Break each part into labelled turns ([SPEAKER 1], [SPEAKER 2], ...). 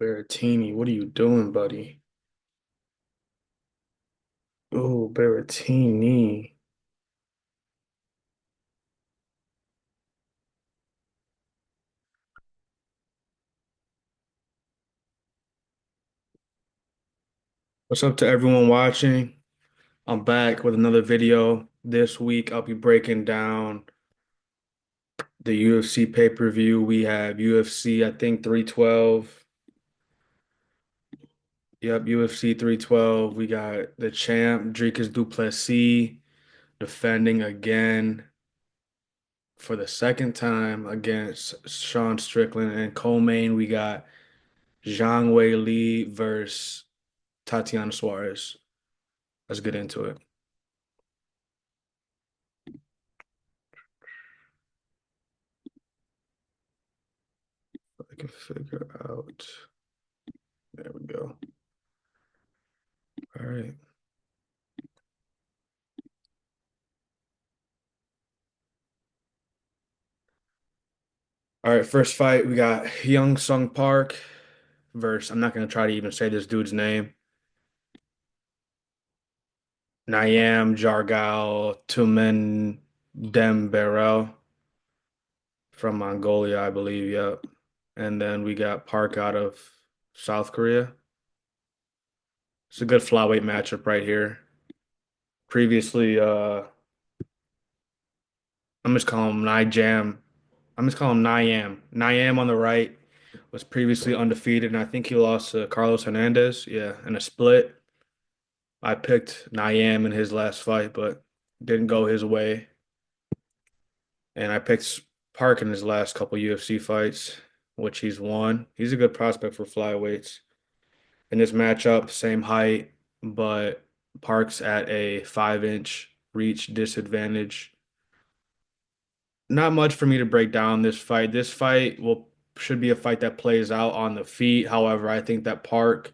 [SPEAKER 1] Berrettini, what are you doing, buddy? Oh, Berrettini. What's up to everyone watching? I'm back with another video. This week, I'll be breaking down the UFC pay-per-view. We have UFC, I think 312. Yep, UFC 312. We got the champ, Dricus Du Plessis, defending again for the second time against Sean Strickland. And co-main, we got Zhang Wei Li versus Tatiana Suarez. Let's get into it. I can figure out. There we go. All right. All right. First fight, we got Young Sung Park versus, I'm not going to try to even say this dude's name. Nayam Jargal Tumen Dembarel from Mongolia, I believe. Yep. And then we got Park out of South Korea. It's a good flyweight matchup right here. Previously, I'm just calling him Nijam. I'm just calling him Niam. Niam on the right was previously undefeated, and I think he lost to Carlos Hernandez. Yeah, in a split. I picked Niam in his last fight, but didn't go his way. And I picked Park in his last couple UFC fights, which he's won. He's a good prospect for flyweights. In this matchup, same height, but Park's at a 5-inch reach disadvantage. Not much for me to break down this fight. This fight will should be a fight that plays out on the feet. However, I think that Park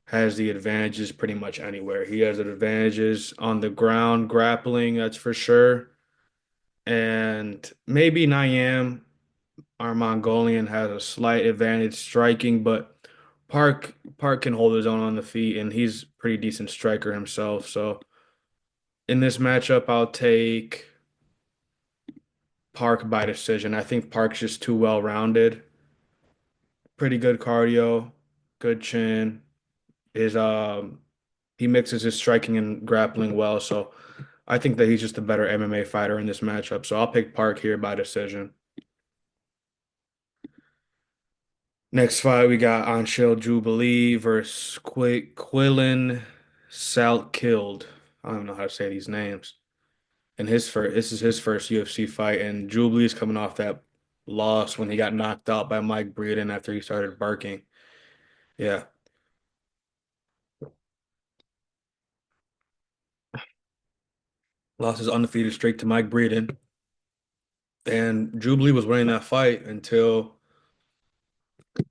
[SPEAKER 1] has the advantages pretty much anywhere. He has the advantages on the ground, grappling, that's for sure. And maybe Niam, our Mongolian, has a slight advantage striking, but Park can hold his own on the feet, and he's a pretty decent striker himself. So in this matchup, I'll take Park by decision. I think Park's just too well rounded. Pretty good cardio, good chin. His he mixes his striking and grappling well, so I think that he's just a better MMA fighter in this matchup. So I'll pick Park here by decision. Next fight we got Anshel Jubilee versus Quillen Saltkilled. I don't even know how to say these names. And this is his first UFC fight, and Jubilee's coming off that loss when he got knocked out by Mike Breeden after he started barking. Yeah. Lost his undefeated streak to Mike Breeden. And Jubilee was winning that fight until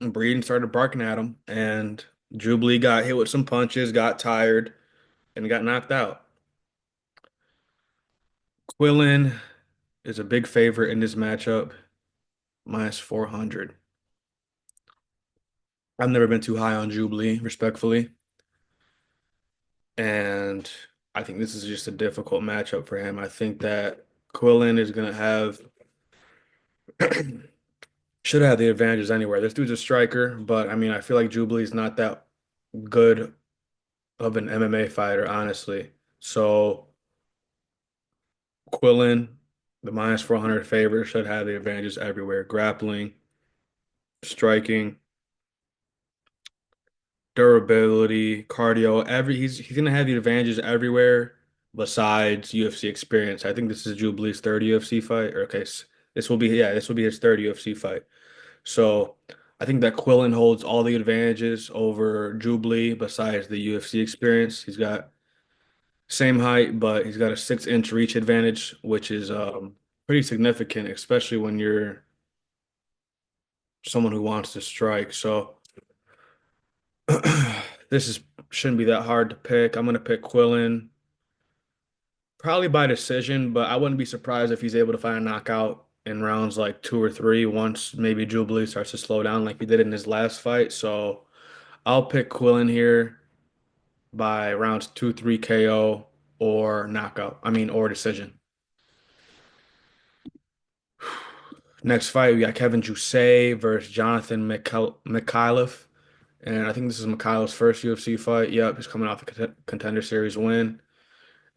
[SPEAKER 1] Breeden started barking at him. And Jubilee got hit with some punches, got tired, and got knocked out. Quillen is a big favorite in this matchup, minus 400. I've never been too high on Jubilee, respectfully. And I think this is just a difficult matchup for him. I think that Quillen is going to have should have the advantages anywhere. This dude's a striker, but I mean, I feel like Jubilee's not that good of an MMA fighter, honestly. So Quillen, the minus 400 favorite, should have the advantages everywhere. Grappling, striking, durability, cardio, he's gonna have the advantages everywhere besides UFC experience. I think this is Jubilee's third UFC fight. Or okay, this will be his third UFC fight. So I think that Quillen holds all the advantages over Jubilee besides the UFC experience. He's got same height, but he's got a 6-inch reach advantage, which is pretty significant, especially when you're someone who wants to strike. So this is shouldn't be that hard to pick. I'm gonna pick Quillen probably by decision, but I wouldn't be surprised if he's able to find a knockout in rounds like two or three once maybe Jubilee starts to slow down like he did in his last fight. So I'll pick Quillen here by rounds two, three KO or knockout. I mean, or decision. Next fight, we got Kevin Jousset versus Jonathan Mikhailov. And I think this is Mikhailov's first UFC fight. Yep, he's coming off a Contender Series win.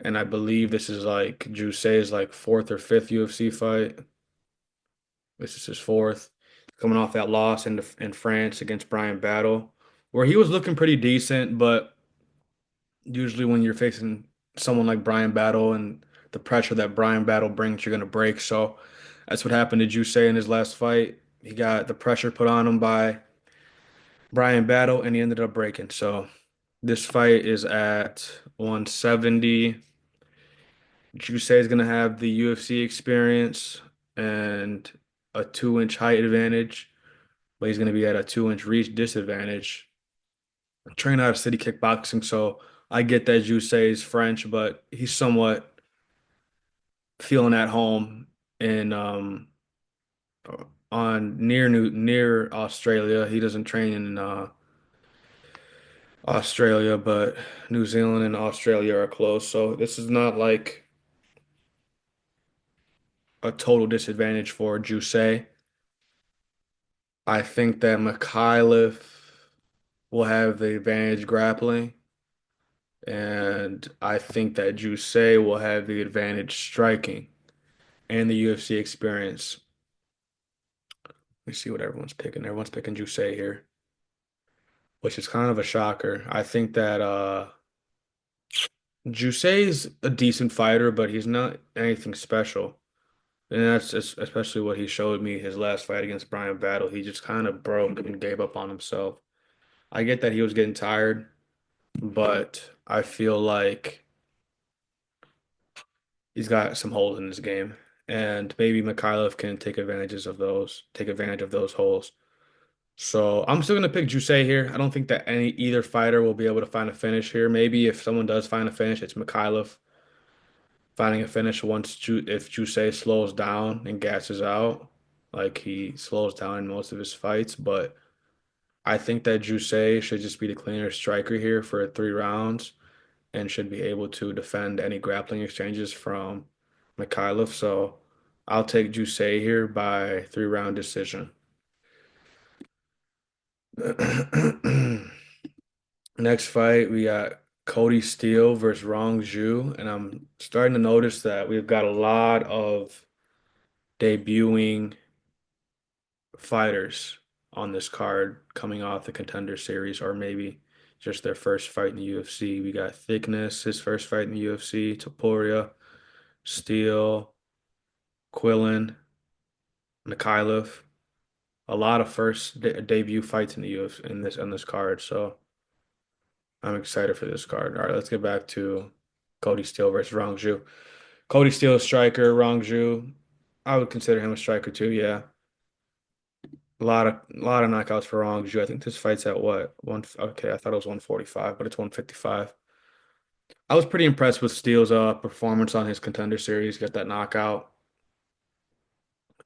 [SPEAKER 1] And I believe this is like Jousset's like fourth or fifth UFC fight. This is his fourth. Coming off that loss in France against Brian Battle, where he was looking pretty decent, but usually when you're facing someone like Brian Battle and the pressure that Brian Battle brings, you're gonna break. So that's what happened to Juicy in his last fight. He got the pressure put on him by Brian Battle, and he ended up breaking. So this fight is at 170. Juicy is gonna have the UFC experience and a 2 inch height advantage, but he's gonna be at a 2 inch reach disadvantage. I train out of city kickboxing, so I get that Juicy is French, but he's somewhat feeling at home in on near Australia. He doesn't train in Australia, but New Zealand and Australia are close. So this is not like a total disadvantage for Juicy. I think that Mikhailov will have the advantage grappling, and I think that Juicy will have the advantage striking and the UFC experience. Let me see what everyone's picking. Everyone's picking Juicy here, which is kind of a shocker. I think that Jusei's a decent fighter, but he's not anything special. And especially what he showed me his last fight against Brian Battle. He just kind of broke and gave up on himself. I get that he was getting tired, but I feel like he's got some holes in his game. And maybe Mikhailov can take advantage of those holes. So I'm still gonna pick Jusei here. I don't think that either fighter will be able to find a finish here. Maybe if someone does find a finish, it's Mikhailov finding a finish once if Jusei slows down and gasses out, like he slows down in most of his fights. But I think that Jusei should just be the cleaner striker here for 3 rounds and should be able to defend any grappling exchanges from Mikhailov. So I'll take Jusei here by 3 round decision. Next fight, we got Cody Steele versus Rong Zhu, and I'm starting to notice that we've got a lot of debuting fighters on this card coming off the Contender Series, or maybe just their first fight in the UFC. We got Thickness, his first fight in the UFC, Topuria, Steele, Quillen, Mikhailov. A lot of first debut fights in the UFC in this on this card, so I'm excited for this card. All right, let's get back to Cody Steele versus Rong Zhu. Cody Steele, striker, Rong Zhu. I would consider him a striker too, yeah. A lot of knockouts for Rong Zhu. I think this fight's at what? One okay, I thought it was 145, but it's 155. I was pretty impressed with Steele's performance on his Contender Series. Got that knockout,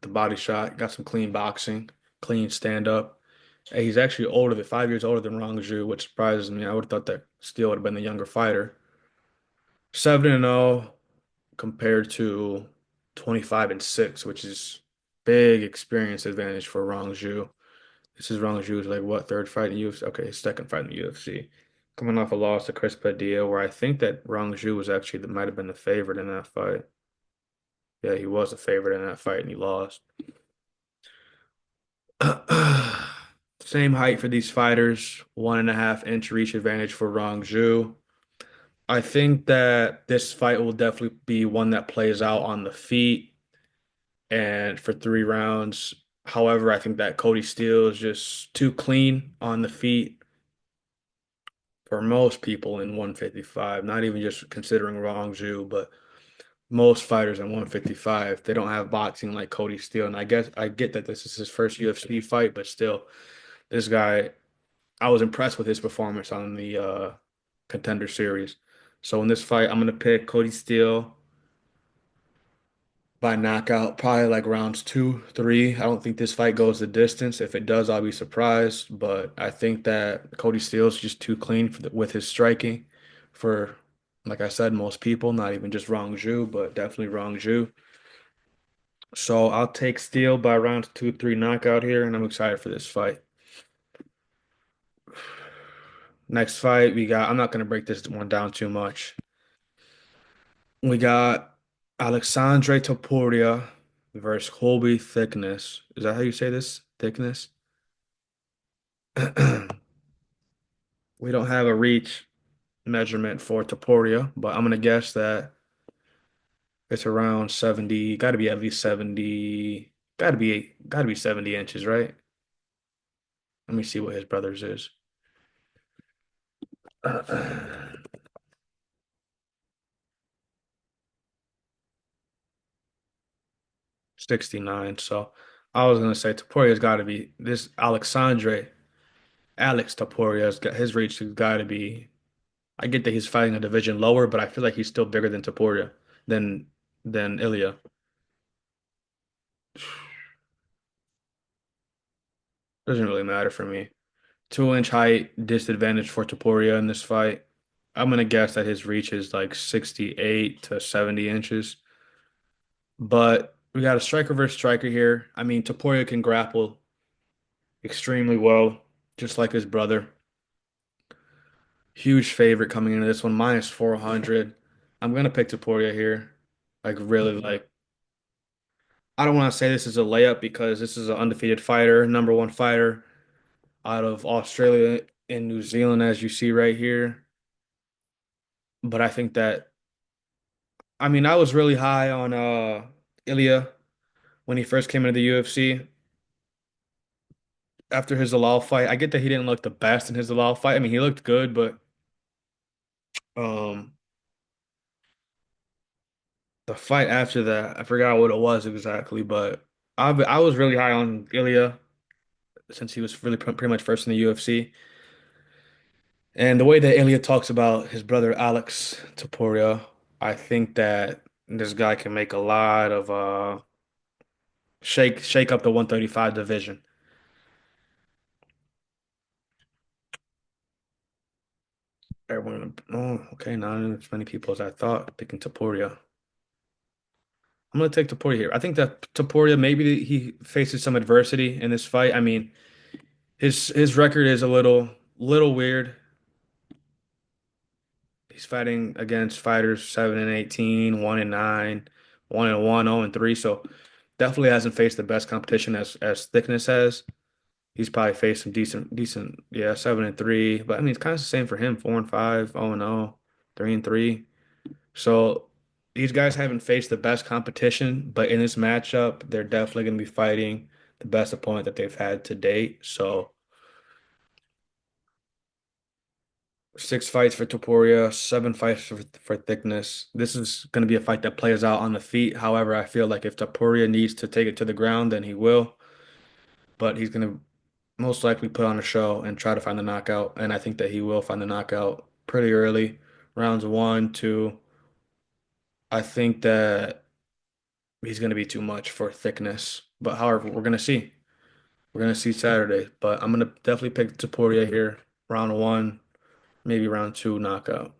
[SPEAKER 1] the body shot, got some clean boxing, clean stand up. Hey, he's actually 5 years older than Rong Zhu, which surprises me. I would have thought that Steele would have been the younger fighter. 7-0 compared to 25-6, which is big experience advantage for Rong Zhu. This is Rong Zhu's like what third fight in UFC? Okay, his second fight in the UFC. Coming off a loss to Chris Padilla, where I think that Rong Zhu was actually that might have been the favorite in that fight. Yeah, he was a favorite in that fight and he lost. Same height for these fighters, 1.5 inch reach advantage for Rong Zhu. I think that this fight will definitely be one that plays out on the feet and for 3 rounds. However, I think that Cody Steele is just too clean on the feet for most people in 155, not even just considering Rong Zhu, but most fighters in 155, they don't have boxing like Cody Steele. And I guess I get that this is his first UFC fight, but still, this guy, I was impressed with his performance on the Contender Series. So in this fight, I'm gonna pick Cody Steele by knockout, probably like rounds two, three. I don't think this fight goes the distance. If it does, I'll be surprised. But I think that Cody Steele's just too clean with his striking for, like I said, most people, not even just Rong Zhu, but definitely Rong Zhu. So I'll take Steele by rounds two, three knockout here, and I'm excited for this fight. Next fight, we got, I'm not going to break this one down too much. We got Alexandre Topuria versus Colby Thickness. Is that how you say this? Thickness? We don't have a reach measurement for Topuria, but I'm gonna guess that it's around 70, gotta be at least 70, gotta be 70 inches, right? Let me see what his brother's is. 69. So I was gonna say Topuria's gotta be this Alex Topuria's got his reach has gotta be. I get that he's fighting a division lower, but I feel like he's still bigger than Topuria than than Ilya. Doesn't really matter for me. 2 inch height disadvantage for Topuria in this fight. I'm gonna guess that his reach is like 68 to 70 inches. But we got a striker versus striker here. I mean, Topuria can grapple extremely well, just like his brother. Huge favorite coming into this one, minus 400. I'm gonna pick Topuria here. Like really like I don't want to say this is a layup because this is an undefeated fighter, number one fighter out of Australia and New Zealand, as you see right here. But I think that I mean I was really high on Ilya when he first came into the UFC after his Zalal fight. I get that he didn't look the best in his Zalal fight. I mean he looked good, but um the fight after that, I forgot what it was exactly, but I was really high on Ilya since he was really pretty much first in the UFC. And the way that Ilya talks about his brother Alex Topuria, I think that this guy can make a lot of shake up the 135 division. Everyone, oh, okay, not as many people as I thought picking Topuria. I'm gonna take Topuria here. I think that Topuria maybe he faces some adversity in this fight. I mean, his record is a little weird. He's fighting against fighters 7-18, 1-9, 1-1, 0-3. So definitely hasn't faced the best competition as Thickness has. He's probably faced some decent, yeah, 7-3. But I mean, it's kind of the same for him, 4-5, 0-0, 3-3. So these guys haven't faced the best competition, but in this matchup, they're definitely going to be fighting the best opponent that they've had to date. So 6 fights for Topuria, 7 fights for Thickness. This is going to be a fight that plays out on the feet. However, I feel like if Topuria needs to take it to the ground, then he will. But he's going to most likely put on a show and try to find the knockout. And I think that he will find the knockout pretty early, rounds one, two. I think that he's going to be too much for Thickness. But however, we're going to see. We're going to see Saturday. But I'm going to definitely pick Topuria here, round one, maybe round two knockout.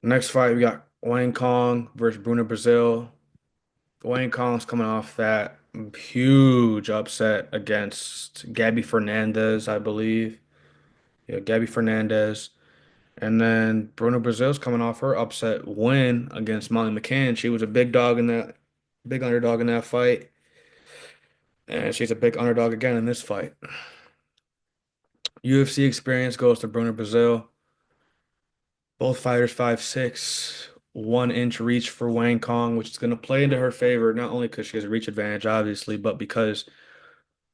[SPEAKER 1] Next fight, we got Wayne Kong versus Bruno Brazil. Wayne Kong's coming off that huge upset against Gabby Fernandez, I believe. Yeah, Gabby Fernandez. And then Bruno Brazil's coming off her upset win against Molly McCann. She was a big underdog in that fight. And she's a big underdog again in this fight. UFC experience goes to Bruno Brazil. Both fighters 5'6", 1 inch reach for Wang Kong, which is going to play into her favor, not only because she has a reach advantage, obviously, but because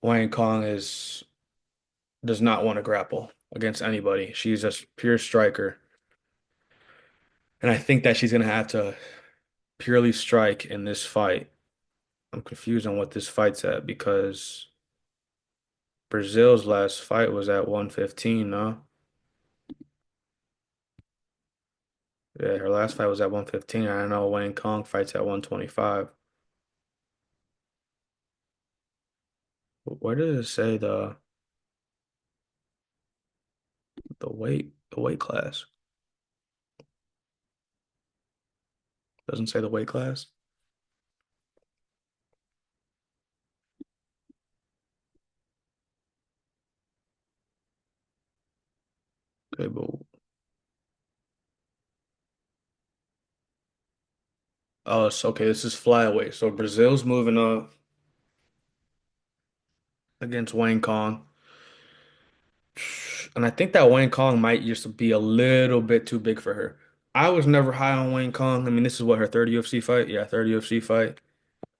[SPEAKER 1] Wang Kong does not want to grapple against anybody. She's a pure striker. And I think that she's going to have to purely strike in this fight. I'm confused on what this fight's at because Brazil's last fight was at 115, no? Yeah, her last fight was at 115. I know Wayne Kong fights at 125. Where does it say the weight class? Doesn't say the weight class. Okay, but oh, it's okay. This is flyweight. So Brazil's moving up against Wayne Kong. And I think that Wayne Kong might just be a little bit too big for her. I was never high on Wayne Kong. I mean, this is what her third UFC fight. Yeah, third UFC fight.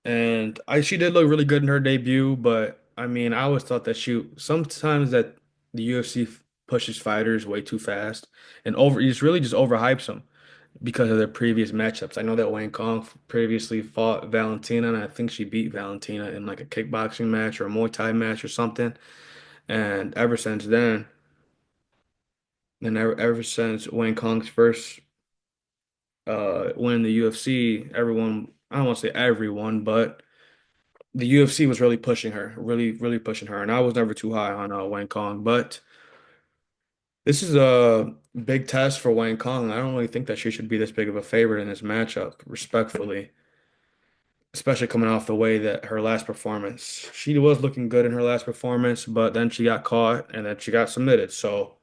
[SPEAKER 1] And she did look really good in her debut, but I mean, I always thought that sometimes that the UFC pushes fighters way too fast and just really just overhypes them because of their previous matchups. I know that Wayne Kong previously fought Valentina, and I think she beat Valentina in like a kickboxing match or a Muay Thai match or something. And ever since then, and ever since Wayne Kong's first win in the UFC, everyone, I don't want to say everyone, but the UFC was really pushing her, really, really pushing her. And I was never too high on Wayne Kong, but this is a big test for Wayne Kong. I don't really think that she should be this big of a favorite in this matchup, respectfully, especially coming off the way that her last performance. She was looking good in her last performance, but then she got caught and then she got submitted. So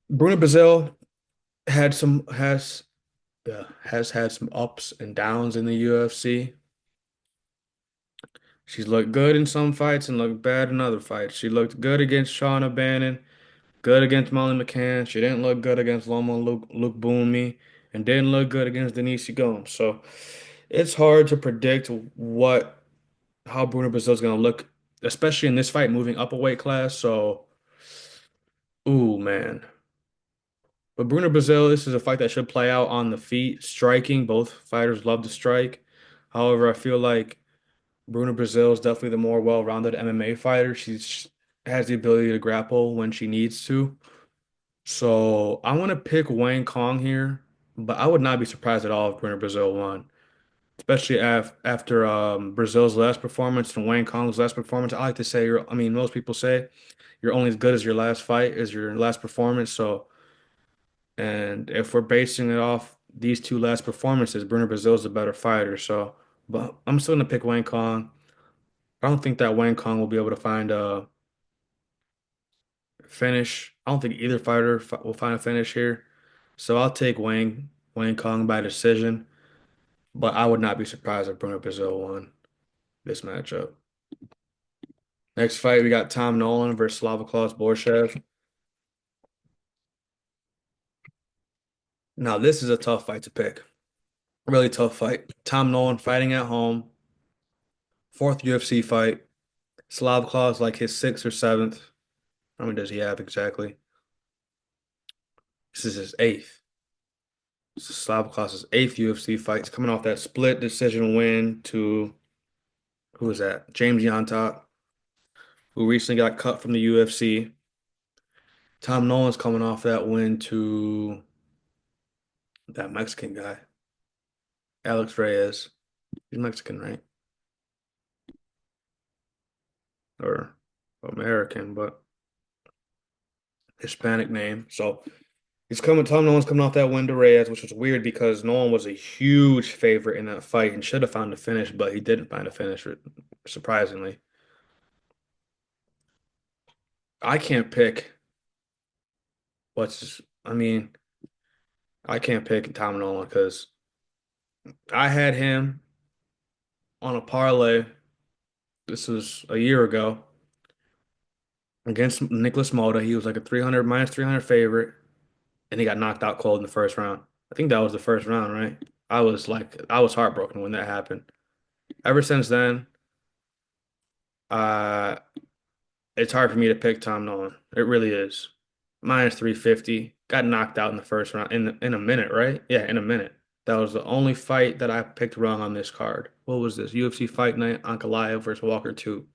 [SPEAKER 1] Bruna Brazil has had some ups and downs in the UFC. She's looked good in some fights and looked bad in other fights. She looked good against Sean O'Bannon, good against Molly McCann. She didn't look good against Loma Luke Boomy, and didn't look good against Denise Gomes. So it's hard to predict how Bruno Brazil's gonna look, especially in this fight moving up a weight class. So, ooh man. But Bruno Brazil, this is a fight that should play out on the feet, striking. Both fighters love to strike. However, I feel like Bruno Brazil is definitely the more well-rounded MMA fighter. She has the ability to grapple when she needs to. So I want to pick Wayne Kong here, but I would not be surprised at all if Bruno Brazil won, especially after Brazil's last performance and Wayne Kong's last performance. I like to say, I mean, most people say you're only as good as your last fight, as your last performance. So, and if we're basing it off these two last performances, Bruno Brazil's the better fighter. So, but I'm still gonna pick Wayne Kong. I don't think that Wayne Kong will be able to find a finish. I don't think either fighter will find a finish here. So I'll take Wayne Kong by decision, but I would not be surprised if Bruno Brazil won this matchup. Next fight, we got Tom Nolan versus Slavoj Borshev. Now, this is a tough fight to pick. Really tough fight. Tom Nolan fighting at home, fourth UFC fight. Slavoj like his sixth or seventh. How many does he have exactly? This is his eighth. This is Slavoj's eighth UFC fight. He's coming off that split decision win to who was that? James Yontop, who recently got cut from the UFC. Tom Nolan's coming off that win to that Mexican guy, Alex Reyes. He's Mexican, right? Or American, but Hispanic name. So Tom Nolan's coming off that win to Reyes, which was weird because Nolan was a huge favorite in that fight and should have found a finish, but he didn't find a finish, surprisingly. I can't pick I mean, I can't pick Tom Nolan because I had him on a parlay. This was a year ago against Nicholas Mota. He was like a 300 minus 300 favorite, and he got knocked out cold in the first round. I think that was the first round, right? I was heartbroken when that happened. Ever since then, uh, it's hard for me to pick Tom Nolan. It really is. Minus 350. Got knocked out in the first round in a minute, right? Yeah, in a minute. That was the only fight that I picked wrong on this card. What was this? UFC Fight Night, Ankalaev versus Walker 2.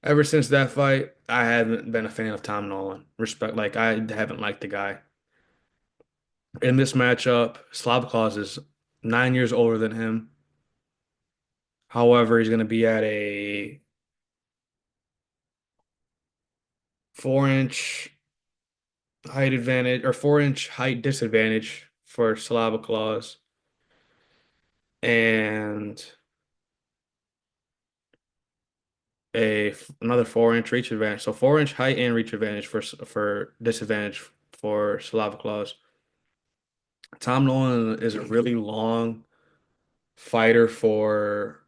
[SPEAKER 1] Ever since that fight, I haven't been a fan of Tom Nolan. Respect, like I haven't liked the guy. In this matchup, Slavkos is 9 years older than him. However, he's going to be at a 4 inch height advantage or 4 inch height disadvantage for Slavkos and another 4 inch reach advantage. So 4 inch height and reach advantage for disadvantage for Slavkos. Tom Nolan is a really long fighter for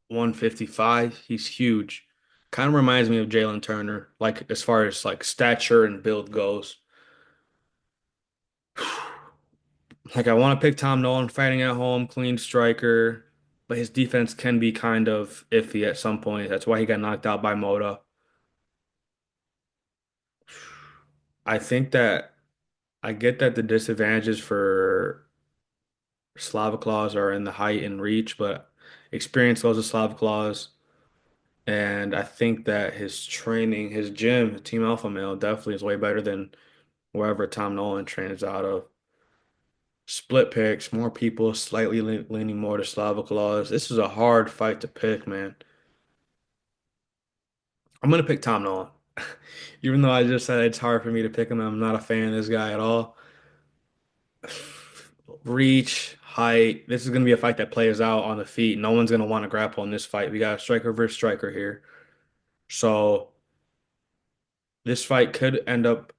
[SPEAKER 1] 155. He's huge. Kind of reminds me of Jalen Turner, like as far as like stature and build goes. Like I want to pick Tom Nolan fighting at home, clean striker, but his defense can be kind of iffy at some point. That's why he got knocked out by Moda. I think that I get that the disadvantages for Slavoclaws are in the height and reach, but experience goes to Slavoclaws. And I think that his training, his gym, Team Alpha Male, definitely is way better than wherever Tom Nolan trains out of. Split picks, more people slightly leaning more to Slavoclaws. This is a hard fight to pick, man. I'm gonna pick Tom Nolan. Even though I just said it's hard for me to pick him, I'm not a fan of this guy at all. Reach, height. This is gonna be a fight that plays out on the feet. No one's gonna want to grapple in this fight. We got striker versus striker here. So this fight could end up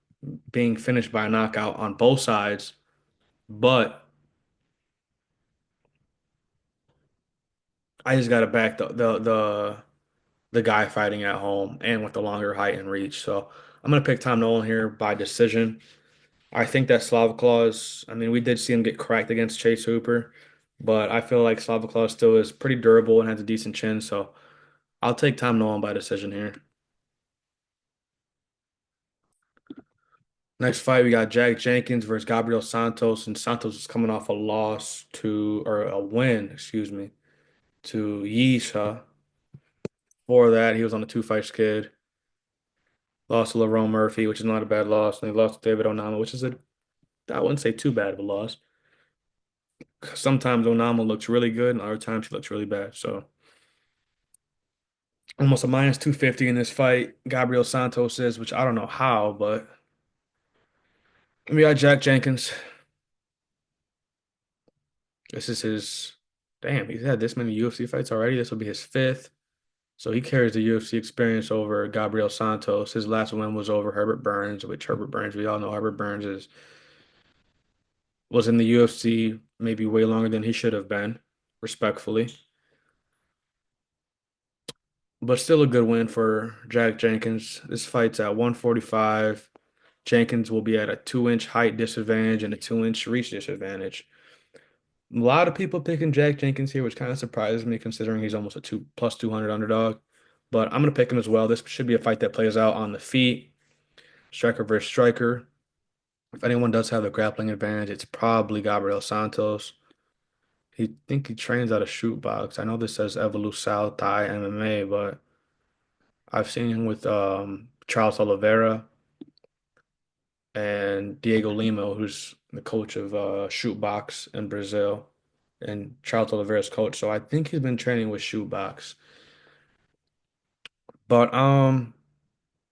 [SPEAKER 1] being finished by a knockout on both sides, but I just gotta back the guy fighting at home and with the longer height and reach. So I'm gonna pick Tom Nolan here by decision. I think that Slavoclaws, I mean, we did see him get cracked against Chase Hooper, but I feel like Slavoclaws still is pretty durable and has a decent chin. So I'll take Tom Nolan by decision here. Next fight, we got Jack Jenkins versus Gabriel Santos, and Santos is coming off a loss to, or a win, excuse me, to Yisha. Before that, he was on a two-fight skid. Lost to Lerone Murphy, which is not a bad loss. And he lost to David Onama, which is I wouldn't say too bad of a loss. Sometimes Onama looks really good, and other times he looks really bad. So almost a minus 250 in this fight. Gabriel Santos is, which I don't know how, but we got Jack Jenkins. This is his, damn, he's had this many UFC fights already. This will be his fifth. So he carries the UFC experience over Gabriel Santos. His last win was over Herbert Burns, which Herbert Burns, we all know Herbert Burns was in the UFC maybe way longer than he should have been, respectfully. But still a good win for Jack Jenkins. This fight's at 145. Jenkins will be at a 2 inch height disadvantage and a 2 inch reach disadvantage. A lot of people picking Jack Jenkins here, which kind of surprises me considering he's almost a two plus 200 underdog. But I'm gonna pick him as well. This should be a fight that plays out on the feet, striker versus striker. If anyone does have the grappling advantage, it's probably Gabriel Santos. He trains out of shoot box. I know this says Evolução Thai MMA, but I've seen him with Charles Oliveira and Diego Lima, who's the coach of shootbox in Brazil, and Charles Oliveira's coach. So I think he's been training with shootbox. But I'm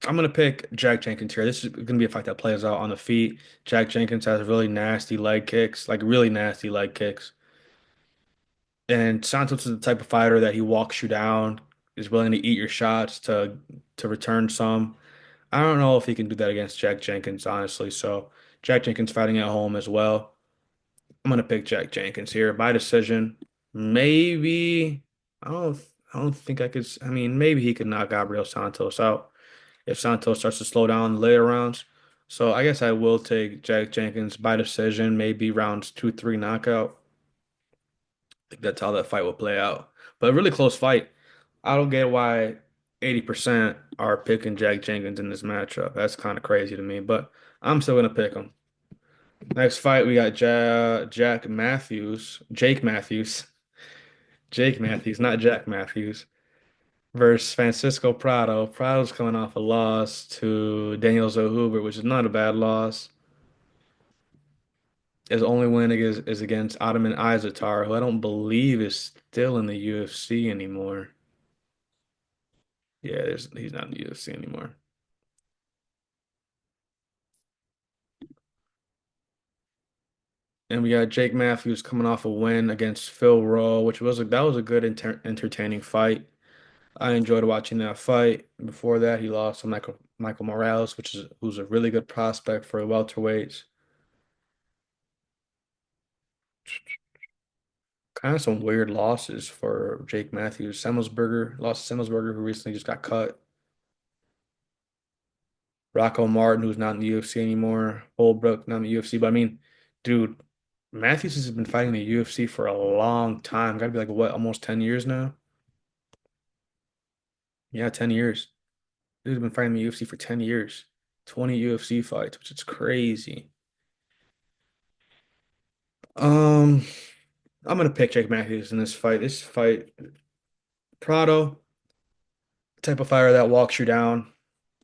[SPEAKER 1] gonna pick Jack Jenkins here. This is gonna be a fight that plays out on the feet. Jack Jenkins has really nasty leg kicks, like really nasty leg kicks. And Santos is the type of fighter that he walks you down, is willing to eat your shots to return some. I don't know if he can do that against Jack Jenkins, honestly. So Jack Jenkins fighting at home as well. I'm gonna pick Jack Jenkins here by decision. Maybe I don't think I could. I mean, maybe he could knock Gabriel Santos out if Santos starts to slow down in the later rounds. So I guess I will take Jack Jenkins by decision, maybe rounds 2, 3 knockout. I think that's how that fight will play out. But a really close fight. I don't get why 80% are picking Jack Jenkins in this matchup. That's kind of crazy to me, but I'm still gonna pick him. Next fight, we got Jake Matthews, Jake Matthews, not Jack Matthews, versus Francisco Prado. Prado's coming off a loss to Daniel Zellhuber, which is not a bad loss. His only win is against Ottoman Izatar, who I don't believe is still in the UFC anymore. Yeah, he's not in the UFC anymore. And we got Jake Matthews coming off a win against Phil Rowe, that was a good entertaining fight. I enjoyed watching that fight. Before that, he lost to Michael Morales, who's a really good prospect for welterweights. Kind of some weird losses for Jake Matthews. Semmelsberger lost to Semmelsberger, who recently just got cut. Rocco Martin, who's not in the UFC anymore. Holbrook, not in the UFC. But I mean, dude, Matthews has been fighting the UFC for a long time. Got to be like, what, almost 10 years now? Yeah, 10 years. Dude's been fighting the UFC for 10 years. 20 UFC fights, which is crazy. Um, I'm gonna pick Jake Matthews in this fight. This fight, Prado, type of fighter that walks you down,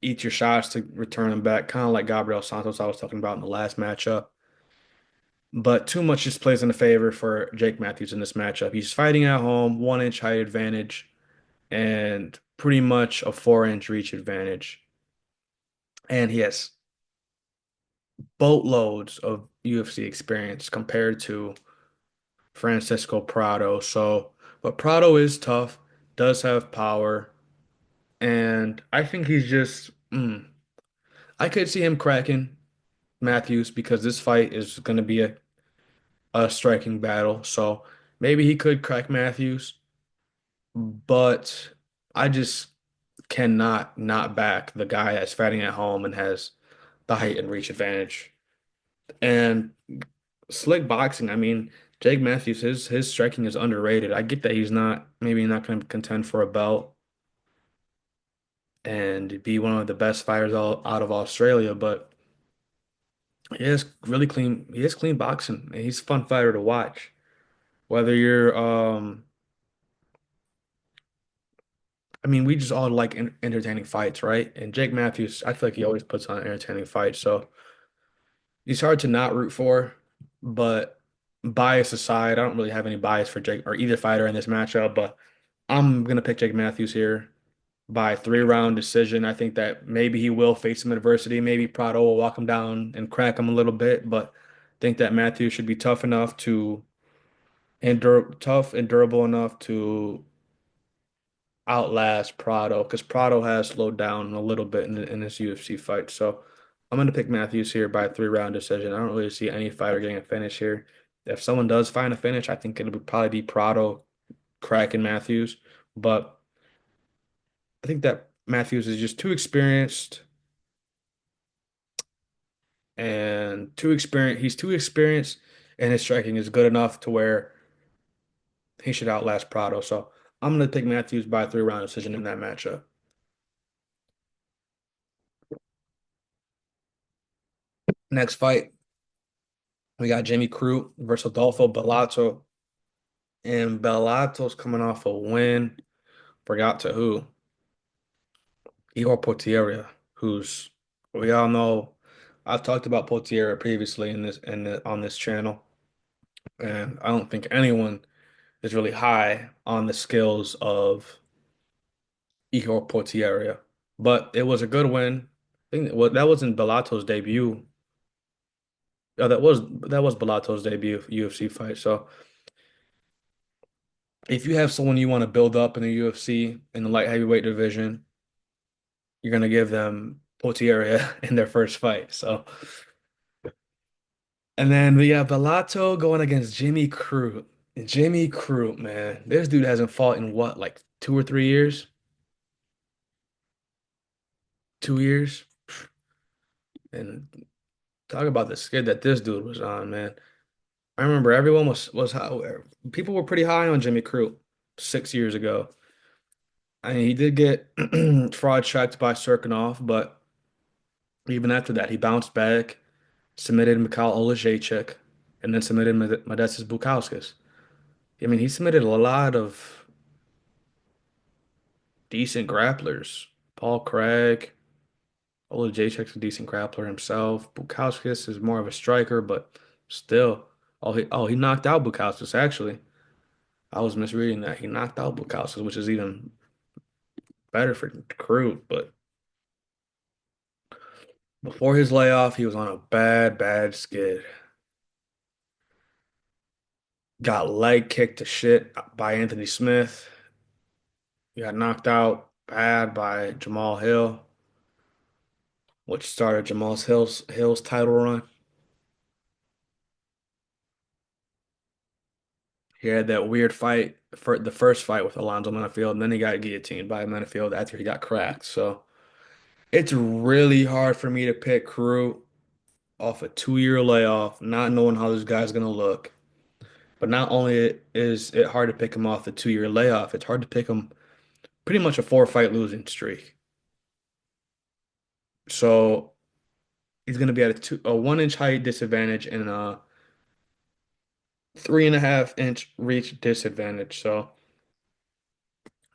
[SPEAKER 1] eats your shots to return them back, kind of like Gabriel Santos I was talking about in the last matchup. But too much just plays in the favor for Jake Matthews in this matchup. He's fighting at home, 1 inch height advantage, and pretty much a 4 inch reach advantage. And he has boatloads of UFC experience compared to Francisco Prado. So, but Prado is tough, does have power, and I think I could see him cracking Matthews because this fight is going to be a striking battle. So maybe he could crack Matthews, but I just cannot not back the guy that's fighting at home and has the height and reach advantage. And slick boxing, I mean, Jake Matthews, his striking is underrated. I get that he's maybe not going to contend for a belt and be one of the best fighters out of Australia, but he has clean boxing, and he's a fun fighter to watch. Whether you're, I mean, we just all like entertaining fights, right? And Jake Matthews, I feel like he always puts on entertaining fights, so he's hard to not root for. But bias aside, I don't really have any bias for Jake or either fighter in this matchup, but I'm gonna pick Jake Matthews here by 3 round decision. I think that maybe he will face some adversity. Maybe Prado will walk him down and crack him a little bit, but I think that Matthews should be tough and durable enough to outlast Prado because Prado has slowed down a little bit in this UFC fight. So I'm going to pick Matthews here by a 3 round decision. I don't really see any fighter getting a finish here. If someone does find a finish, I think it'll probably be Prado cracking Matthews. But I think that Matthews is just too experienced and too experienced. He's too experienced and his striking is good enough to where he should outlast Prado. So I'm going to pick Matthews by a 3 round decision in that matchup. Next fight, we got Jimmy Crute versus Adolfo Bellato. And Bellato's coming off a win. Forgot to who? Igor Potieria, who's we all know. I've talked about Potieria previously on this channel, and I don't think anyone is really high on the skills of Igor Potieria. But it was a good win. I think that wasn't Bellato's debut. Oh, that was Bellato's debut UFC fight. So if you have someone you want to build up in the UFC in the light heavyweight division, you're gonna give them Potieria in their first fight. So, and then we got Bellato going against Jimmy Crute. Jimmy Crute, man, this dude hasn't fought in what, like 2 or 3 years? 2 years? And talk about the skid that this dude was on, man. I remember everyone was high, people were pretty high on Jimmy Crute 6 years ago. I mean, he did get fraud checked by Serkinov, but even after that, he bounced back, submitted Mikhail Oleksiejczuk, and then submitted Modestas Bukauskas. I mean, he submitted a lot of decent grapplers. Paul Craig, Oleksiejczuk's a decent grappler himself. Bukauskas is more of a striker, but Still. Oh, he knocked out Bukauskas, actually. I was misreading that. He knocked out Bukauskas, which is even better for Crute. But before his layoff, he was on a bad, bad skid. Got leg kicked to shit by Anthony Smith. He got knocked out bad by Jamal Hill, which started Hill's title run. He had that weird fight for the first fight with Alonzo Menifield, and then he got guillotined by Menifield after he got cracked. So it's really hard for me to pick Crew off a 2 year layoff, not knowing how this guy's gonna look. But not only is it hard to pick him off the 2 year layoff, it's hard to pick him pretty much a 4 fight losing streak. So he's gonna be at a 1 inch height disadvantage and a 3.5 inch reach disadvantage. So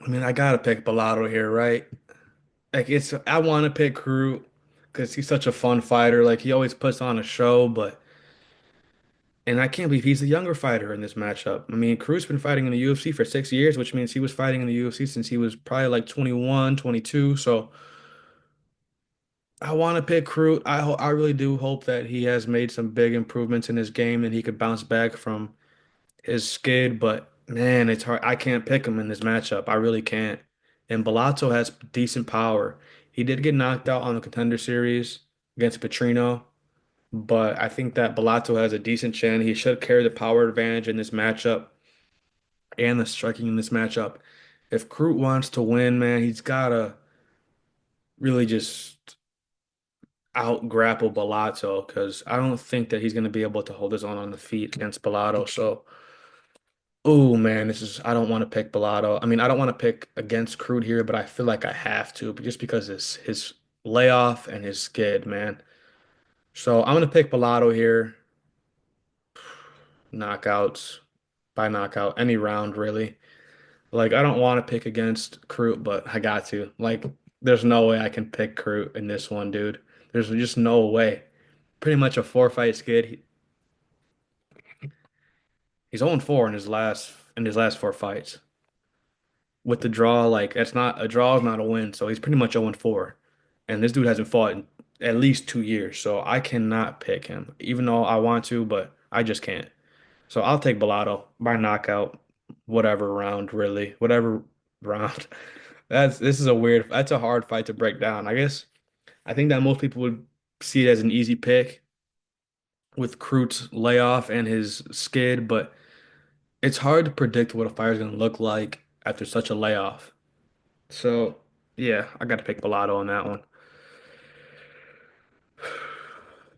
[SPEAKER 1] I mean, I gotta pick Bellato here, right? Like I want to pick Crew because he's such a fun fighter. Like he always puts on a show, but and I can't believe he's the younger fighter in this matchup. I mean, Crew's been fighting in the UFC for 6 years, which means he was fighting in the UFC since he was probably like 21, 22. So I want to pick Crew. I really do hope that he has made some big improvements in his game and he could bounce back from his skid. But man, it's hard. I can't pick him in this matchup. I really can't. And Bellato has decent power. He did get knocked out on the Contender Series against Petrino. But I think that Bellato has a decent chin. He should carry the power advantage in this matchup and the striking in this matchup. If Crute wants to win, man, he's gotta really just out grapple Bellato because I don't think that he's gonna be able to hold his own on the feet against Bellato. So, oh man, I don't want to pick Bellato. I mean, I don't want to pick against Crute here, but I feel like I have to, but just because his layoff and his skid, man. So I'm gonna pick Bellato here. Knockouts by knockout, any round really. Like I don't want to pick against Crute, but I got to. Like there's no way I can pick Crute in this one, dude. There's just no way. Pretty much a 4 fight skid. He's 0-4 in his last 4 fights. With the draw, like that's not a draw is not a win, so he's pretty much 0-4. And this dude hasn't fought in at least 2 years, so I cannot pick him, even though I want to, but I just can't. So I'll take Bellato by knockout, whatever round, really, whatever round. That's a hard fight to break down. I think that most people would see it as an easy pick with Crute's layoff and his skid, but it's hard to predict what a fighter's gonna look like after such a layoff. So yeah, I got to pick Bellato on that one.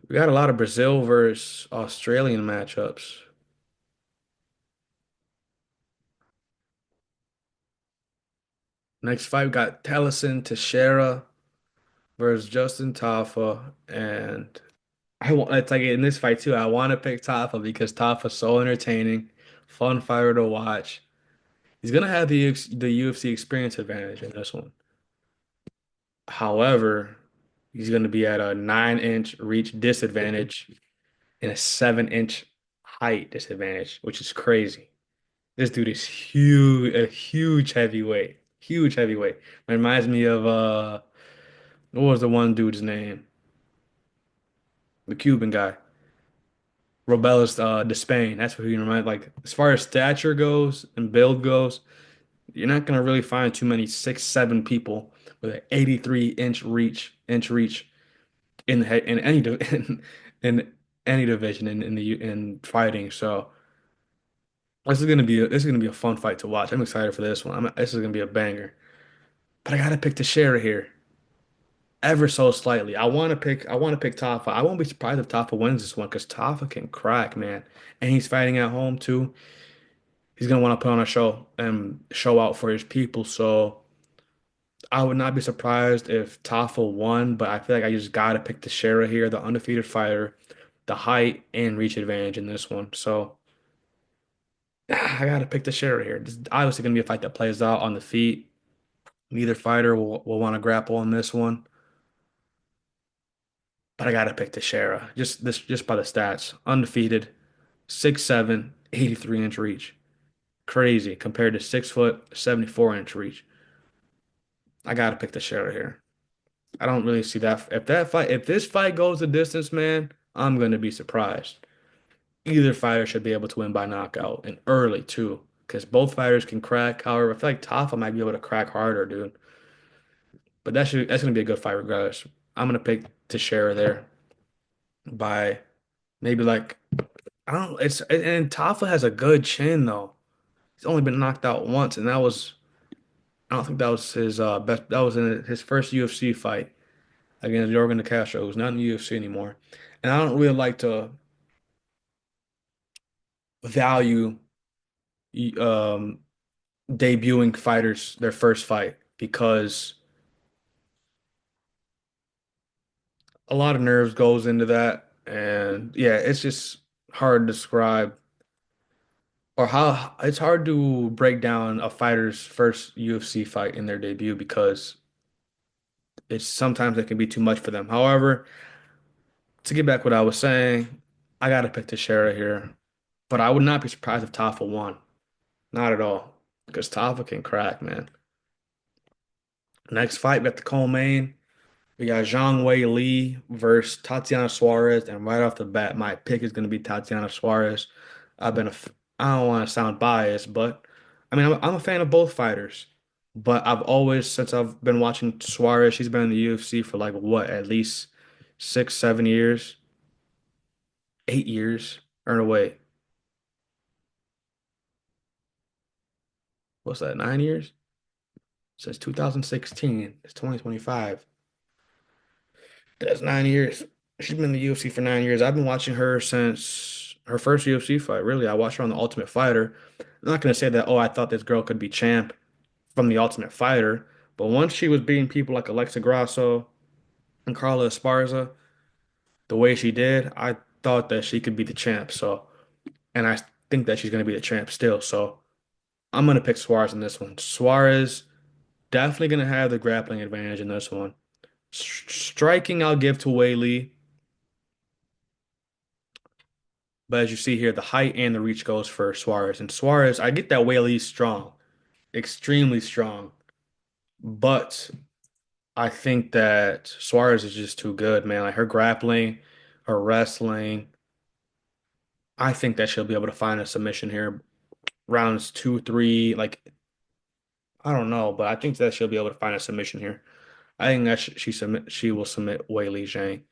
[SPEAKER 1] We got a lot of Brazil versus Australian matchups. Next fight, we got Tellison Teixeira versus Justin Tafa, and it's like in this fight too. I want to pick Tafa because Tafa's so entertaining, fun fighter to watch. He's gonna have the UFC experience advantage in this one. However, he's gonna be at a 9 inch reach disadvantage and a 7 inch height disadvantage, which is crazy. This dude is huge, a huge heavyweight, huge heavyweight. Reminds me of what was the one dude's name? The Cuban guy. Robelis Despain. That's what he reminds. Like as far as stature goes and build goes, you're not gonna really find too many 6'7" people with an 83 inch reach in any in any division in fighting. So this is gonna be a fun fight to watch. I'm excited for this one. This is gonna be a banger. But I gotta pick the share here. Ever so slightly. I want to pick Tafa. I won't be surprised if Tafa wins this one because Tafa can crack, man. And he's fighting at home too. He's gonna want to put on a show and show out for his people. So I would not be surprised if Tafa won, but I feel like I just gotta pick the Shera here, the undefeated fighter, the height and reach advantage in this one. So I gotta pick the Shera here. This is obviously gonna be a fight that plays out on the feet. Neither fighter will want to grapple on this one. but I gotta pick Teixeira. Just by the stats. Undefeated, 6'7", 83-inch reach. Crazy compared to 6 foot, 74-inch reach. I gotta pick Teixeira here. I don't really see that. If this fight goes the distance, man, I'm gonna be surprised. Either fighter should be able to win by knockout and early too, because both fighters can crack. However, I feel like Tafa might be able to crack harder, dude. But that's gonna be a good fight regardless. I'm gonna pick Teixeira there by maybe like I don't. It's and Tafa has a good chin though. He's only been knocked out once, and that was I don't think that was his best. That was in his first UFC fight against Jorgen De Castro, who's not in the UFC anymore. And I don't really like to value um, debuting fighters their first fight because a lot of nerves goes into that, and yeah, it's just hard to describe or how it's hard to break down a fighter's first UFC fight in their debut because it's sometimes it can be too much for them. However, to get back what I was saying, I gotta pick Teixeira here, but I would not be surprised if Tafa won. Not at all, because Tafa can crack, man. Next fight, we got the co-main. We got Zhang Wei Li versus Tatiana Suarez, and right off the bat, my pick is going to be Tatiana Suarez. I've been a, f- I don't want to sound biased, but I mean, I'm a fan of both fighters. But I've always, since I've been watching Suarez, she's been in the UFC for like what, at least 6, 7 years, 8 years, or no, wait, what's that, 9 years? Since 2016, it's 2025. That's 9 years. She's been in the UFC for 9 years. I've been watching her since her first UFC fight. Really, I watched her on The Ultimate Fighter. I'm not gonna say that, oh, I thought this girl could be champ from The Ultimate Fighter, but once she was beating people like Alexa Grasso and Carla Esparza, the way she did, I thought that she could be the champ. So, and I think that she's gonna be the champ still. So, I'm gonna pick Suarez in this one. Suarez definitely gonna have the grappling advantage in this one. Striking, I'll give to Weili. But as you see here, the height and the reach goes for Suarez. And Suarez, I get that Weili's strong, extremely strong. But I think that Suarez is just too good, man. Like her grappling, her wrestling. I think that she'll be able to find a submission here. Rounds two, three, like I don't know, but I think that she'll be able to find a submission here. I think that she will submit Weili Zhang.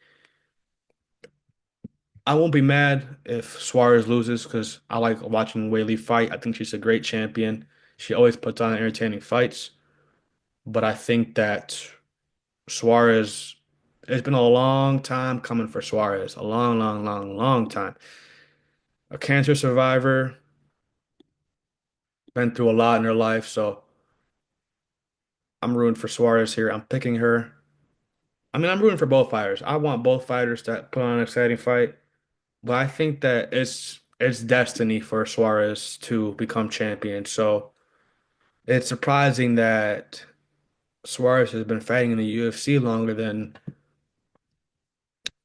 [SPEAKER 1] I won't be mad if Suarez loses because I like watching Weili fight. I think she's a great champion. She always puts on entertaining fights. But I think that Suarez, it's been a long time coming for Suarez. A long, long, long, long time. A cancer survivor, been through a lot in her life. So I'm rooting for Suarez here. I'm picking her. I mean, I'm rooting for both fighters. I want both fighters to put on an exciting fight. But I think that it's destiny for Suarez to become champion. So it's surprising that Suarez has been fighting in the UFC longer than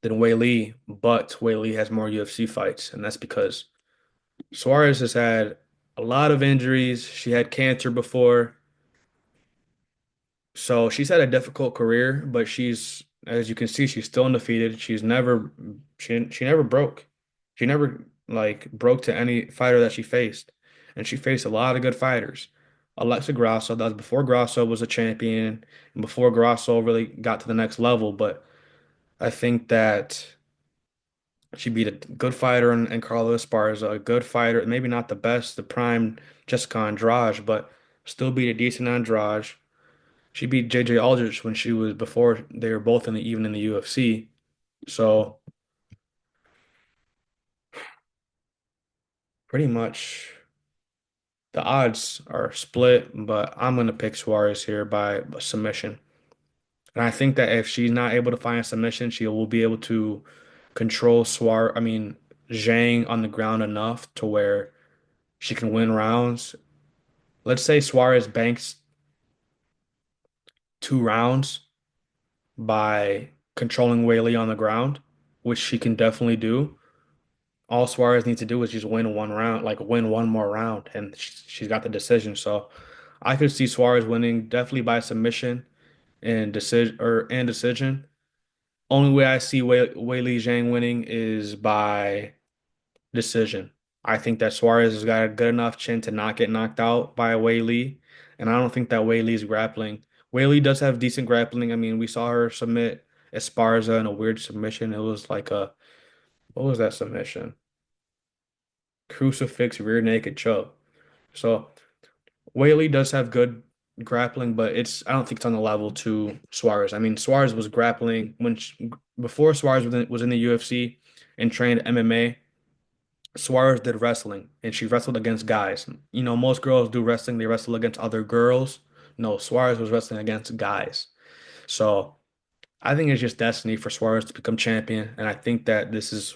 [SPEAKER 1] Weili, but Weili has more UFC fights, and that's because Suarez has had a lot of injuries. She had cancer before, so she's had a difficult career, but as you can see, she's still undefeated. She never broke. She never like broke to any fighter that she faced, and she faced a lot of good fighters. Alexa Grasso, that was before Grasso was a champion, and before Grasso really got to the next level. But I think that she beat a good fighter in Carla Esparza, a good fighter, maybe not the best, the prime Jessica Andrade, but still beat a decent Andrade. She beat JJ Aldrich when she was before they were both even in the UFC. So pretty much the odds are split, but I'm gonna pick Suarez here by submission. And I think that if she's not able to find a submission, she will be able to control Zhang on the ground enough to where she can win rounds. Let's say Suarez banks 2 rounds by controlling Whaley on the ground, which she can definitely do. All Suarez needs to do is just win one round, like win one more round, and she's got the decision. So I could see Suarez winning definitely by submission and decision. Only way I see Wei Zhang winning is by decision. I think that Suarez has got a good enough chin to not get knocked out by Wei Li, and I don't think that Wei Li's grappling. Wei Li does have decent grappling. I mean, we saw her submit Esparza in a weird submission. It was like a what was that submission? Crucifix rear naked choke. So Whaley does have good grappling, but I don't think it's on the level to Suarez. I mean, Suarez was grappling before Suarez was in the UFC and trained MMA. Suarez did wrestling and she wrestled against guys. You know, most girls do wrestling, they wrestle against other girls. No, Suarez was wrestling against guys. So I think it's just destiny for Suarez to become champion, and I think that this is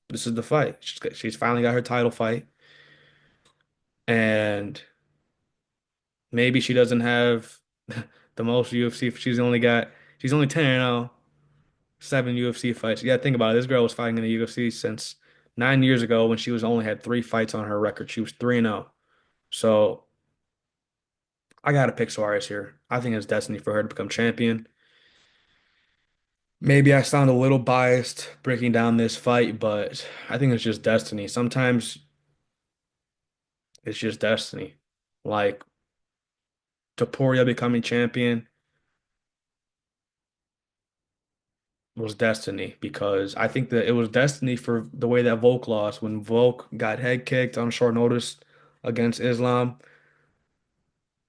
[SPEAKER 1] the fight. She's finally got her title fight, and maybe she doesn't have the most UFC. She's only 10-0, 7 UFC fights. Yeah, think about it. This girl was fighting in the UFC since 9 years ago when she was only had 3 fights on her record. She was 3-0. So I gotta pick Suarez here. I think it's destiny for her to become champion. Maybe I sound a little biased breaking down this fight, but I think it's just destiny. Sometimes it's just destiny. Like Topuria becoming champion was destiny because I think that it was destiny for the way that Volk lost when Volk got head kicked on short notice against Islam.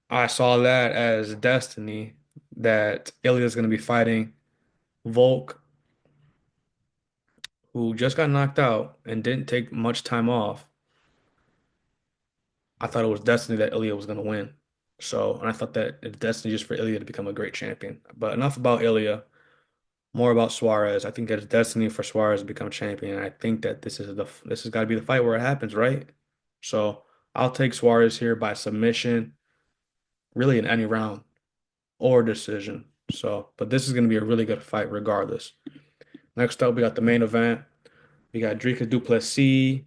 [SPEAKER 1] I saw that as destiny that Ilya's going to be fighting Volk, who just got knocked out and didn't take much time off. I thought it was destiny that Ilya was going to win. So, and I thought that it's destiny just for Ilya to become a great champion. But enough about Ilya, more about Suarez. I think it's destiny for Suarez to become champion. I think that this has got to be the fight where it happens, right? So, I'll take Suarez here by submission, really in any round or decision. So, but this is going to be a really good fight regardless. Next up, we got the main event. We got Dricus Du Plessis,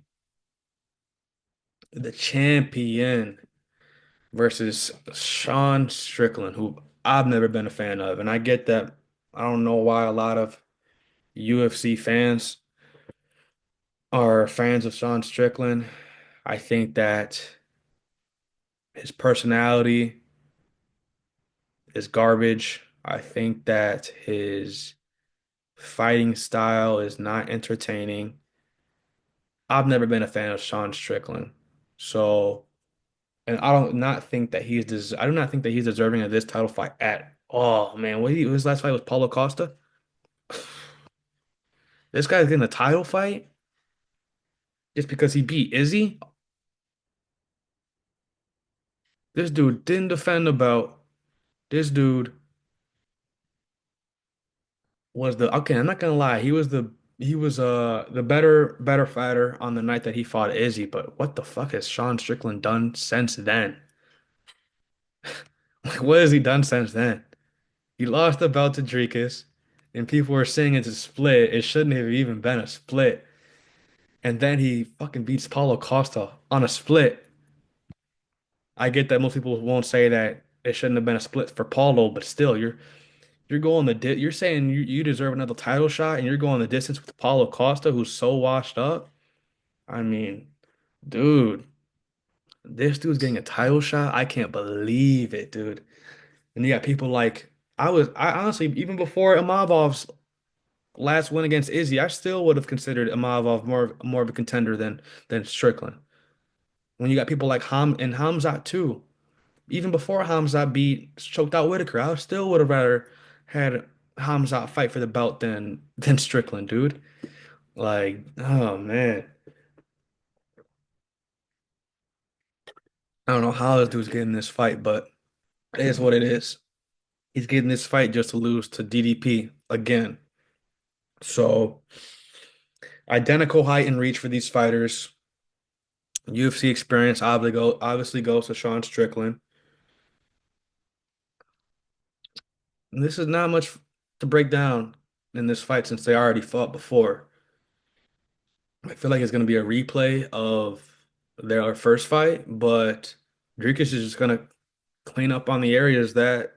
[SPEAKER 1] the champion, versus Sean Strickland, who I've never been a fan of. And I get that. I don't know why a lot of UFC fans are fans of Sean Strickland. I think that his personality is garbage. I think that his fighting style is not entertaining. I've never been a fan of Sean Strickland. So, and I do not think that he's deserving of this title fight at all, man. His last fight was Paulo Costa. This guy's getting a title fight just because he beat Izzy. This dude didn't defend the belt. This dude was the okay, I'm not gonna lie. He was the better fighter on the night that he fought Izzy, but what the fuck has Sean Strickland done since then? Like, what has he done since then? He lost the belt to Dricus, and people were saying it's a split. It shouldn't have even been a split. And then he fucking beats Paulo Costa on a split. I get that most people won't say that it shouldn't have been a split for Paulo, but still, you're saying you deserve another title shot, and you're going the distance with Paulo Costa, who's so washed up. I mean, dude, this dude's getting a title shot. I can't believe it, dude. And you got people like I honestly, even before Imavov's last win against Izzy, I still would have considered Imavov more of a contender than Strickland. When you got people like Hamzat too, even before Hamzat beat choked out Whitaker, I still would have rather had Hamzat fight for the belt than Strickland, dude. Like, oh man, I don't know how this dude's getting this fight, but it is what it is. He's getting this fight just to lose to DDP again. So, identical height and reach for these fighters. UFC experience obviously goes to Sean Strickland. And this is not much to break down. in this fight since they already fought before. I feel like it's going to be a replay of their first fight, but Dricus is just going to clean up on the areas that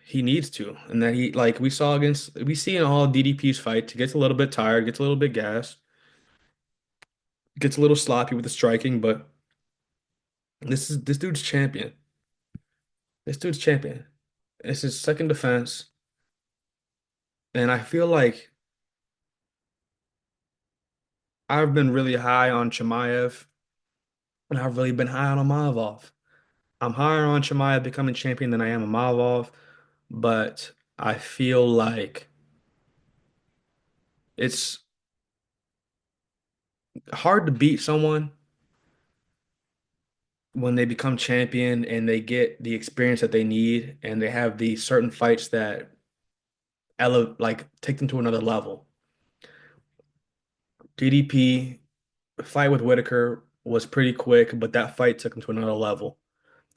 [SPEAKER 1] he needs to, and that he like we see in all DDP's fights, he gets a little bit tired, gets a little bit gassed, gets a little sloppy with the striking, but this dude's champion. This dude's champion. It's his second defense, and I feel like I've been really high on Chimaev, and I've really been high on Imavov. I'm higher on Chimaev becoming champion than I am Imavov, but I feel like it's hard to beat someone when they become champion and they get the experience that they need and they have these certain fights that like take them to another level. DDP fight with Whitaker was pretty quick, but that fight took him to another level.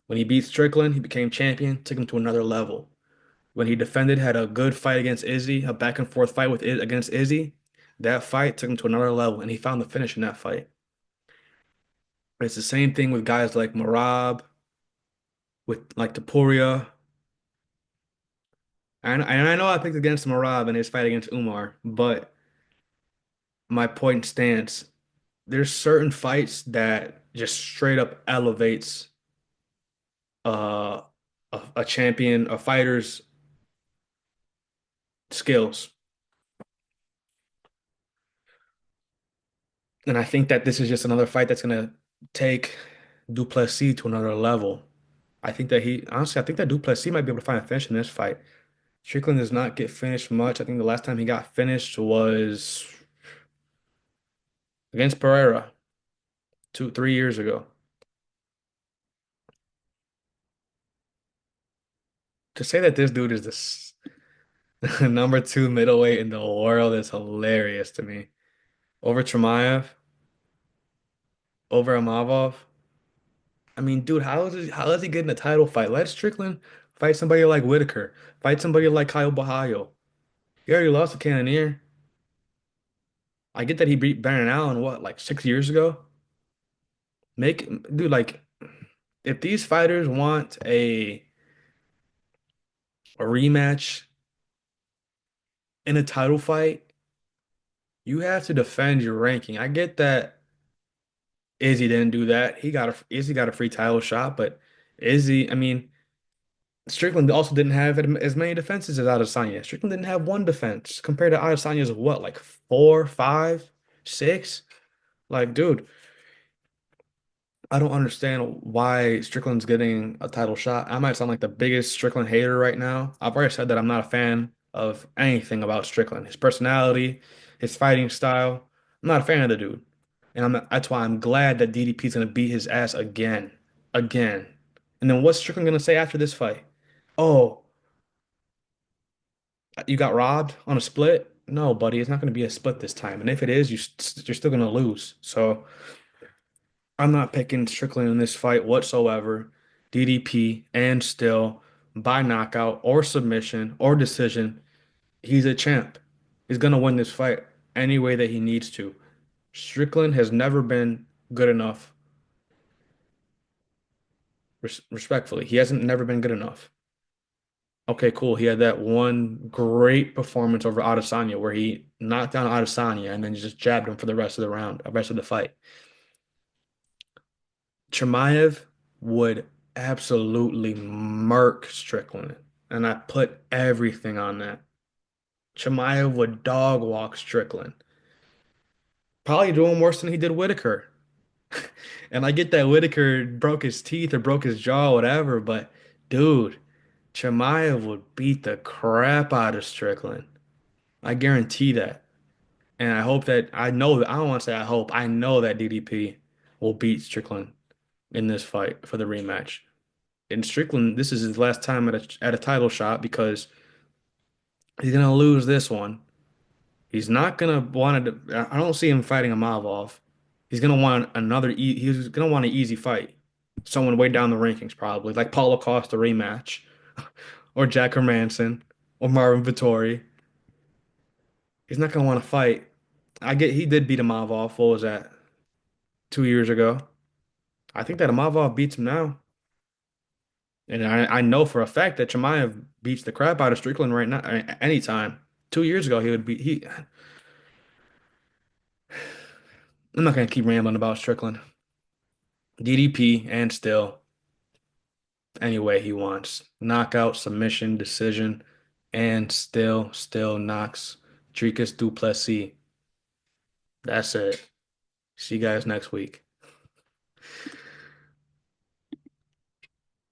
[SPEAKER 1] When he beat Strickland, he became champion, took him to another level. When he defended, had a good fight against Izzy, a back and forth fight against Izzy, that fight took him to another level, and he found the finish in that fight. It's the same thing with guys like Marab, with like Topuria. And I know I picked against Marab in his fight against Umar, but my point stands. There's certain fights that just straight up elevates uh, a champion, a fighter's skills. And I think that this is just another fight that's gonna take Du Plessis to another level. I think that Du Plessis might be able to find a finish in this fight. Strickland does not get finished much. I think the last time he got finished was against Pereira 3 years ago. To say that this dude is this number two middleweight in the world is hilarious to me. Over Chimaev, over Amavov. I mean, dude, how is he getting a title fight? Let Strickland fight somebody like Whitaker, fight somebody like Kyle Bahayo. He already lost to Cannonier. I get that he beat Baron Allen, what, like 6 years ago? Dude, like, if these fighters want a rematch in a title fight, you have to defend your ranking. I get that Izzy didn't do that. Izzy got a free title shot, but I mean, Strickland also didn't have as many defenses as Adesanya. Strickland didn't have one defense compared to Adesanya's what, like four, five, six? Like, dude, I don't understand why Strickland's getting a title shot. I might sound like the biggest Strickland hater right now. I've already said that I'm not a fan of anything about Strickland. His personality, his fighting style. I'm not a fan of the dude. And that's why I'm glad that DDP's gonna beat his ass again. Again. And then what's Strickland gonna say after this fight? Oh, you got robbed on a split? No, buddy, it's not gonna be a split this time. And if it is, you're still gonna lose. So I'm not picking Strickland in this fight whatsoever. DDP and still by knockout or submission or decision, he's a champ. He's gonna win this fight any way that he needs to. Strickland has never been good enough, respectfully. He hasn't never been good enough. Okay, cool. He had that one great performance over Adesanya where he knocked down Adesanya and then just jabbed him for the rest of the round, the rest of the fight. Chimaev would absolutely murk Strickland, and I put everything on that. Chimaev would dog walk Strickland, probably doing worse than he did Whitaker. And I get that Whitaker broke his teeth or broke his jaw, whatever, but dude, Chimaev would beat the crap out of Strickland. I guarantee that. And I hope that I don't want to say I hope, I know that DDP will beat Strickland in this fight for the rematch. And Strickland, this is his last time at a title shot because he's gonna lose this one. He's not gonna want to. I don't see him fighting a Mavov. He's gonna want an easy fight. Someone way down the rankings probably, like Paulo Costa rematch or Jack Hermanson. or Marvin Vettori. He's not gonna want to fight. I get he did beat Imavov. What was that? 2 years ago. I think that Imavov beats him now. And I know for a fact that Chimaev beats the crap out of Strickland right now, anytime. 2 years ago, he would be he. I'm not gonna keep rambling about Strickland. DDP and still any way he wants. Knockout, submission, decision, and still knocks Dricus Du Plessis. That's it. See you guys next week.